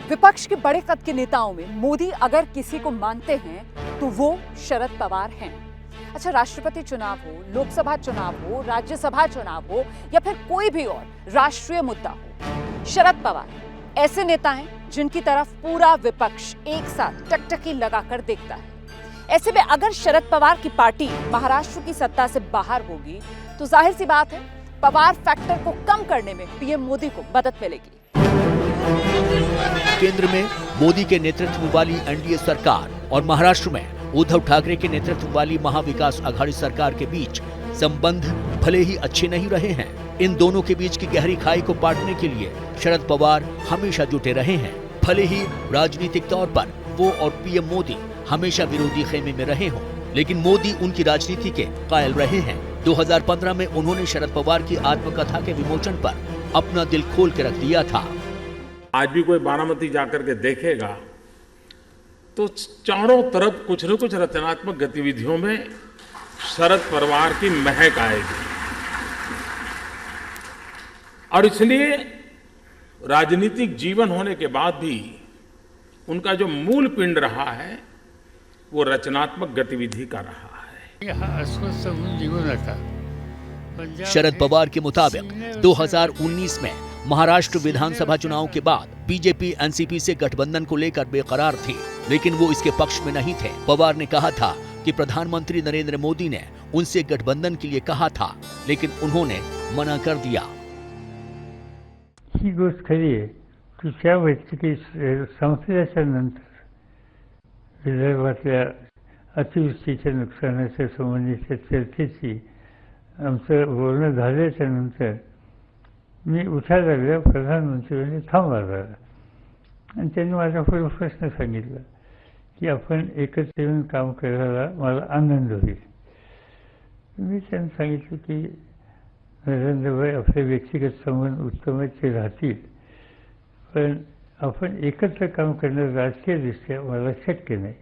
विपक्ष के बड़े कद के नेताओं में मोदी अगर किसी को मानते हैं तो वो शरद पवार हैं। अच्छा, राष्ट्रपति चुनाव हो, लोकसभा चुनाव हो, राज्यसभा चुनाव हो या फिर कोई भी और राष्ट्रीय मुद्दा हो, शरद पवार ऐसे नेता हैं जिनकी तरफ पूरा विपक्ष एक साथ टकटकी लगाकर देखता है। ऐसे में अगर शरद पवार की पार्टी महाराष्ट्र की सत्ता से बाहर होगी तो जाहिर सी बात है पवार फैक्टर को कम करने में पीएम मोदी को मदद मिलेगी। केंद्र में मोदी के नेतृत्व वाली एनडीए सरकार और महाराष्ट्र में उद्धव ठाकरे के नेतृत्व वाली महाविकास आघाड़ी सरकार के बीच संबंध भले ही अच्छे नहीं रहे हैं, इन दोनों के बीच की गहरी खाई को पाटने के लिए शरद पवार हमेशा जुटे रहे हैं। भले ही राजनीतिक तौर पर वो और पीएम मोदी हमेशा विरोधी खेमे में रहे हों, लेकिन मोदी उनकी राजनीति के कायल रहे हैं। 2015 में उन्होंने शरद पवार की आत्मकथा के विमोचन पर अपना दिल खोल के रख दिया था। आज भी कोई बारामती जाकर के देखेगा तो चारों तरफ कुछ न कुछ रचनात्मक गतिविधियों में शरद पवार की महक आएगी और इसलिए राजनीतिक जीवन होने के बाद भी उनका जो मूल पिंड रहा है वो रचनात्मक गतिविधि का रहा है। अस्वस्थ जीवन था। शरद पवार के मुताबिक 2019 में महाराष्ट्र विधानसभा चुनाव के बाद बीजेपी एनसीपी से गठबंधन को लेकर बेकरार थी, लेकिन वो इसके पक्ष में नहीं थे। पवार ने कहा था कि प्रधानमंत्री नरेंद्र मोदी ने उनसे गठबंधन के लिए कहा था, लेकिन उन्होंने मना कर दिया। ही गोष्ट खरी आहे की त्या व्यक्ती संसदेच्या नंतर विदर्भातल्या अतिवृष्टीच्या नुकसानाच्या संबंधीच्या चर्चेची आमचं बोलणं झाल्याच्या नंतर मी उठायला लागल्या प्रधानमंत्र्यांनी थांबवला आणि त्यांनी माझ्यापुढे प्रश्न सांगितला की आपण एकत्र येऊन काम करायला मला आनंद होईल। मी त्यांना सांगितलं की नरेंद्रभाई आपले व्यक्तिगत संबंध उत्तमच राहतील, पण आपण एकत्र काम करणं राजकीयदृष्ट्या मला शक्य नाही।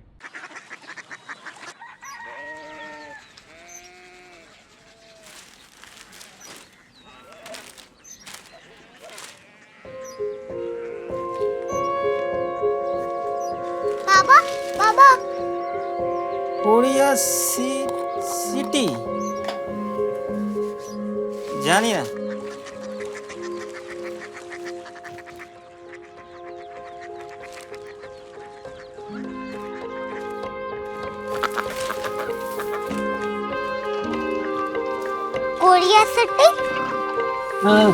कोरिया सिटी जानिए ना कोरिया सिटी। हाँ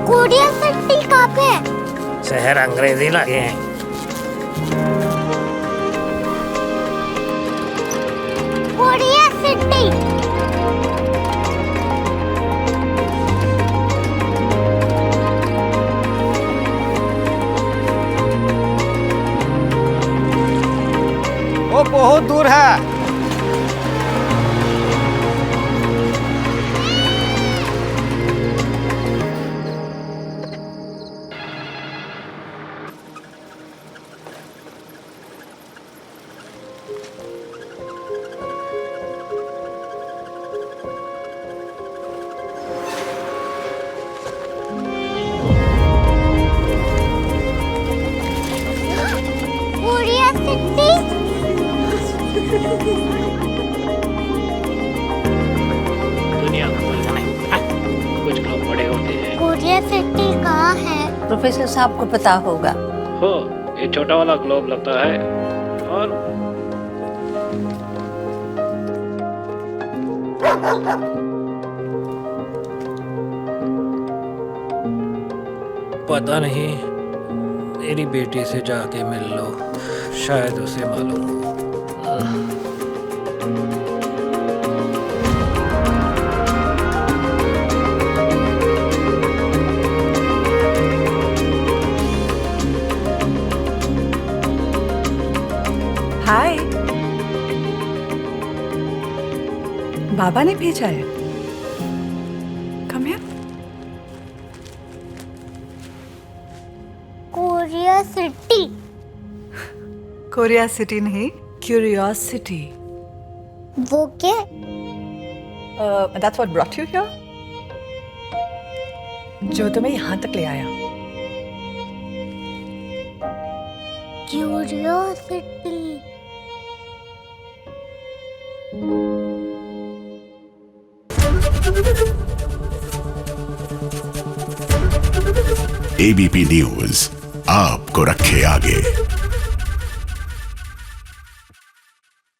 कोरिया सिटी कहाँ पे है? शहर अंग्रेजी लगे हैं। Korea city. वो बहुत दूर है। दुनिया को बोलना नहीं, कुछ लोग बड़े होते हैं। कोरिया सिटी कहाँ है? प्रोफेसर साहब को पता होगा। हो, ये छोटा वाला ग्लोब लगता है और पता नहीं, मेरी बेटी से जाके मिल लो, शायद उसे मालूम हो। हाय, बाबा ने भेजा है। Come here. Korea city. Korea city नहीं, क्यूरियोसिटी। वो क्या? That's what brought you here? जो तुम्हें यहाँ तक ले आया। क्यूरियोसिटी। एबीपी न्यूज आपको रखे आगे।